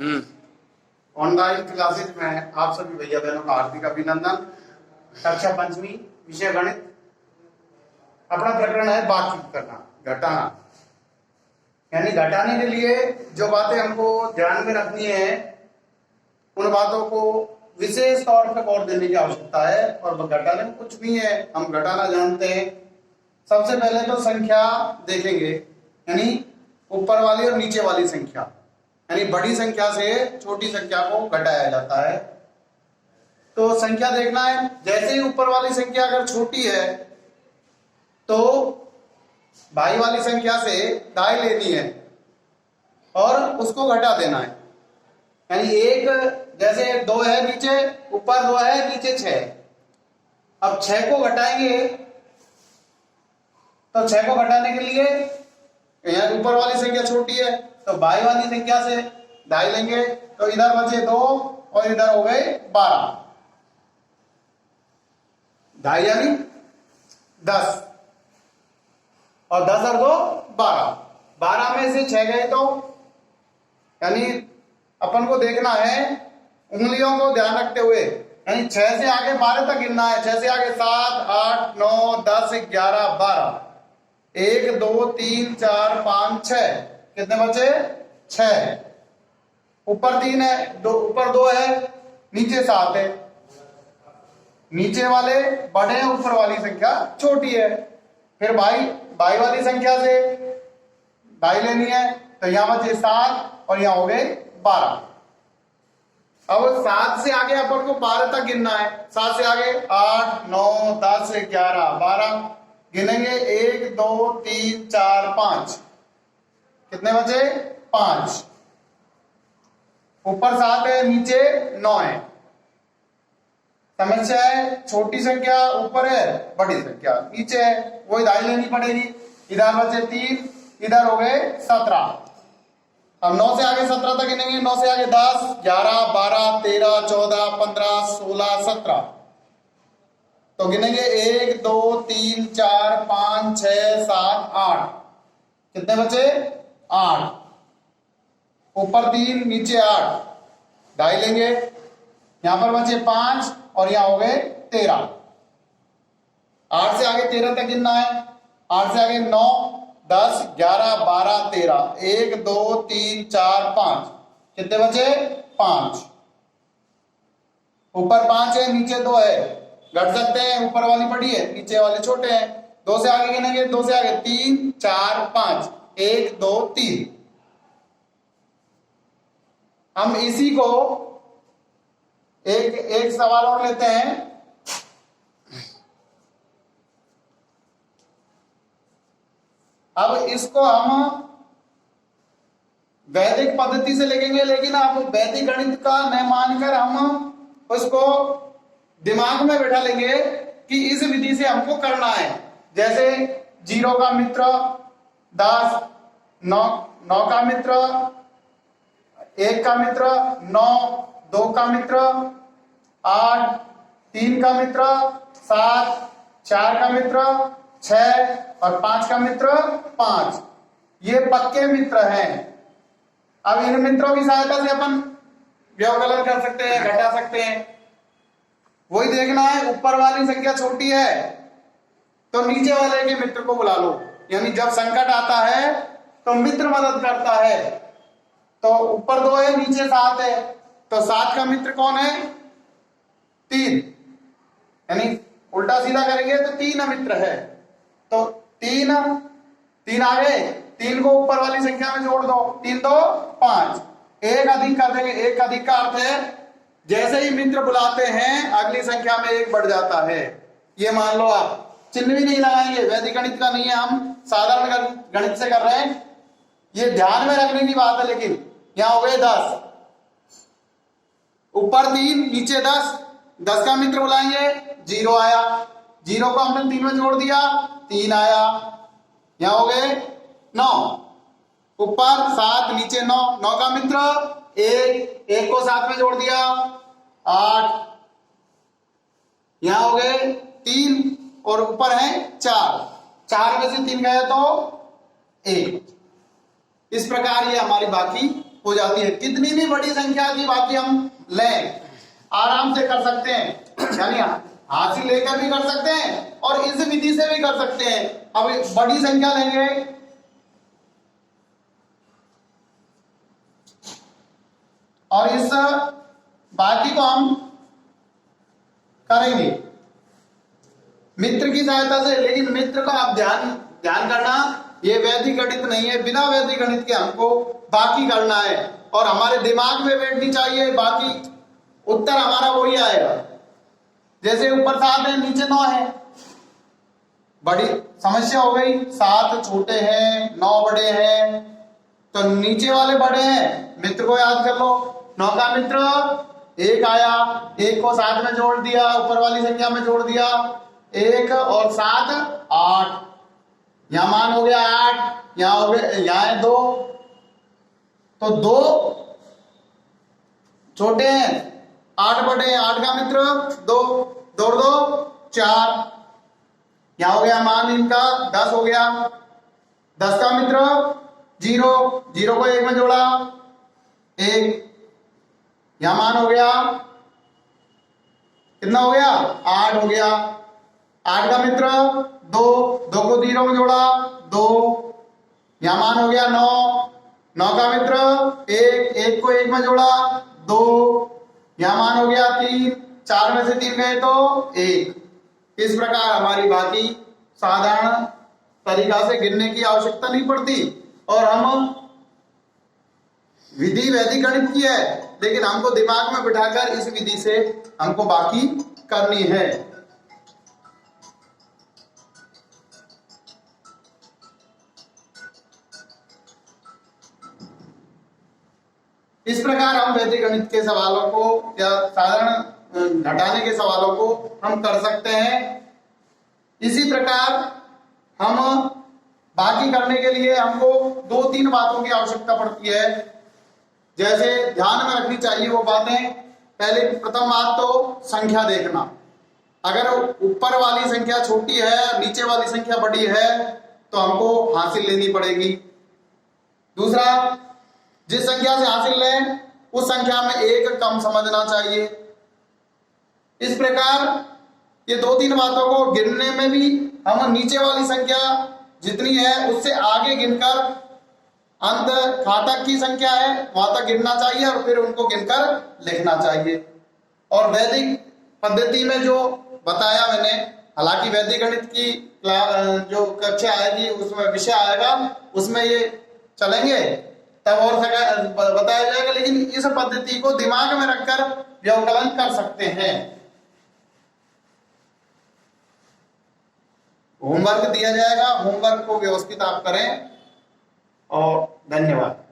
हम्म। Online classes में आप सभी भैया बहनों का हार्दिक अभिनंदन। कक्षा पंचमी, विषय गणित। अपना प्रकरण है बातचीत करना, घटाना। यानी घटाने के लिए जो बातें हमको ध्यान में रखनी है, उन बातों को विशेष तौर पर गौर देने की आवश्यकता है। और घटाने में कुछ भी है, हम घटाना जानते हैं। सबसे पहले तो संख्या देखेंगे, यानी ऊपर वाली और नीचे वाली संख्या, यानी बड़ी संख्या से छोटी संख्या को घटाया जाता है। तो संख्या देखना है, जैसे ही ऊपर वाली संख्या अगर छोटी है तो भाई वाली संख्या से दाई लेनी है और उसको घटा देना है। यानी एक, जैसे 2 है नीचे, ऊपर 2 है, नीचे 6। अब 6 को घटाएंगे तो 6 को घटाने के लिए यहाँ ऊपर वाली संख्या छोटी है तो भाई वाली संख्या से दाई लेंगे, तो इधर बचे 2 और इधर हो गए 12। दाई यानी 10 और 10 और 2 12। 12 में से 6 गए तो यानी अपन को देखना है, उंगलियों को ध्यान रखते हुए, यानी 6 से आगे 12 तक गिनना है। 6 से आगे 7, 8, 9, 10, 11, 12। 1, 2, 3, 4, 5, 6। कितने बचे? 6। ऊपर 3 है, ऊपर 2 है, नीचे 7 है। नीचे वाले बड़े हैं, ऊपर वाली संख्या छोटी है। फिर भाई वाली संख्या से दाई लेनी है, तो यहां बचे 7 और यहां हो गए 12। अब 7 से आगे अपन को 12 तक गिनना है। 7 से आगे 8, 9, 10, 11, 12 गिनेंगे। 1, 2, 3, 4, 5। कितने बचे? 5। ऊपर 7 है, नीचे 9 है। समस्या है, छोटी संख्या ऊपर है, बड़ी संख्या नीचे है, वही दाई लेनी पड़ेगी। इधर बचे 3, इधर हो गए 17। अब 9 से आगे 17 तक गिनेंगे। 9 से आगे 10, 11, 12, 13, 14, 15, 16, 17। तो गिनेंगे 1, 2, 3, 4, 5, 6, 7, 8। कितने बचे? 8। ऊपर 3, नीचे 8, दाई लेंगे। यहां पर बचे 5 और यहां हो गए 13। 8 से आगे 13 तक गिनना है। 8 से आगे 9, 10, 11, 12, 13। 1, 2, 3, 4, 5। कितने बचे? 5। ऊपर 5 है, नीचे 2 है, घट सकते हैं। ऊपर वाली बड़ी है, नीचे वाले छोटे हैं। 2 से आगे गिनेंगे। 2 से आगे 3, 4, 5। 1, 2, 3। हम इसी को एक सवाल और लेते हैं। अब इसको हम वैदिक पद्धति से लिखेंगे, लेकिन अब वैदिक गणित का न मानकर हम उसको दिमाग में बैठा लेंगे कि इस विधि से हमको करना है। जैसे 0 का मित्र 10, 9 का मित्र, 1 का मित्र 9, 2 का मित्र 8, 3 का मित्र 7, 4 का मित्र 6 और 5 का मित्र 5। ये पक्के मित्र हैं। अब इन मित्रों की सहायता से अपन व्यवकलन कर सकते हैं, घटा सकते हैं। वही देखना है, ऊपर वाली संख्या छोटी है तो नीचे वाले के मित्र को बुला लो। यानी जब संकट आता है तो मित्र मदद करता है। तो ऊपर 2 है, नीचे 7 है, तो 7 का मित्र कौन है? 3। यानी उल्टा सीधा करेंगे तो 3 मित्र है। तो 3 आ गए, 3 को ऊपर वाली संख्या में जोड़ दो। 3, 2, 5। 1 अधिक कर देंगे। 1 अधिक का अर्थ है जैसे ही मित्र बुलाते हैं अगली संख्या में 1 बढ़ जाता है। ये मान लो, आप चिन्ह भी नहीं लगाएंगे, वैदिक गणित का नहीं है, हम साधारण गणित से कर रहे हैं। ये ध्यान में रखने की बात है। लेकिन यहां हो गए 10, ऊपर 3, नीचे 10। 10 का मित्र बुलाएंगे, 0 आया। 0 को हमने 3 में जोड़ दिया, 3 आया। यहां हो गए 9, ऊपर 7, नीचे 9। 9 का मित्र 1 को 7 में जोड़ दिया, 8। यहां हो गए 3 और ऊपर है 4। 4 में से 3 गए तो 1। इस प्रकार ये हमारी बाकी हो जाती है। कितनी भी बड़ी संख्या की बाकी हम लें आराम से कर सकते हैं, यानी हासिल लेकर भी कर सकते हैं और इस विधि से भी कर सकते हैं। अब बड़ी संख्या लेंगे और इस बाकी को हम करेंगे मित्र की सहायता से। लेकिन मित्र का आप ध्यान करना, ये वैदिक गणित नहीं है, बिना वैदिक गणित के हमको बाकी करना है और हमारे दिमाग में बैठनी चाहिए, बाकी उत्तर हमारा वही आएगा। जैसे ऊपर 7 है नीचे 9 है, बड़ी समस्या हो गई। 7 छोटे हैं 9 बड़े हैं, तो नीचे वाले बड़े हैं, मित्र को याद कर लो। 9 का मित्र 1 आया, 1 को 7 में जोड़ दिया, ऊपर वाली संख्या में जोड़ दिया, 1 और 7 8, यहां मान हो गया 8, यहां हो गया, यहां है 2, तो 2 छोटे हैं 8 बड़े हैं, 8 का मित्र 2, 2 2 4, यहां हो गया मान इनका 10 हो गया। 10 का मित्र 0, 0 को 1 में जोड़ा 1, यहां मान हो गया कितना हो गया 8 हो गया। 8 का मित्र 2, 2 को 0 में जोड़ा 2, यहां मान हो गया 9, 9 का मित्र 1, 1 को 1 में जोड़ा 2, यहां मान हो गया 3, 4 में से 3 गए तो 1। इस प्रकार हमारी बाकी साधारण तरीका से गिनने की आवश्यकता नहीं पड़ती और हम विधि वैदिक गणित की है, लेकिन हमको दिमाग में बिठाकर इस विधि से हमको बाकी करनी है। इस प्रकार हम वैदिक गणित के सवालों को या साधारण घटाने के सवालों को हम कर सकते हैं। इसी प्रकार हम बाकी करने के लिए हमको 2-3 बातों की आवश्यकता पड़ती है, जैसे ध्यान में रखनी चाहिए वो बातें। पहले प्रथम बात तो संख्या देखना, अगर ऊपर वाली संख्या छोटी है नीचे वाली संख्या बड़ी है तो हमको हासिल लेनी पड़ेगी। दूसरा, जिस संख्या से हासिल लें उस संख्या में 1 कम समझना चाहिए। इस प्रकार ये 2-3 बातों को गिनने में भी हम नीचे वाली संख्या जितनी है उससे आगे गिनकर अंत घातक की संख्या है वहां तक गिनना चाहिए और फिर उनको गिनकर लिखना चाहिए। और वैदिक पद्धति में जो बताया मैंने, हालांकि वैदिक गणित की जो कक्षा आएगी उसमें विषय आएगा उसमें ये चलेंगे तब और बताया जाएगा, लेकिन इस पद्धति को दिमाग में रखकर व्यवकलन कर सकते हैं। होमवर्क दिया जाएगा, होमवर्क को व्यवस्थित आप करें और धन्यवाद।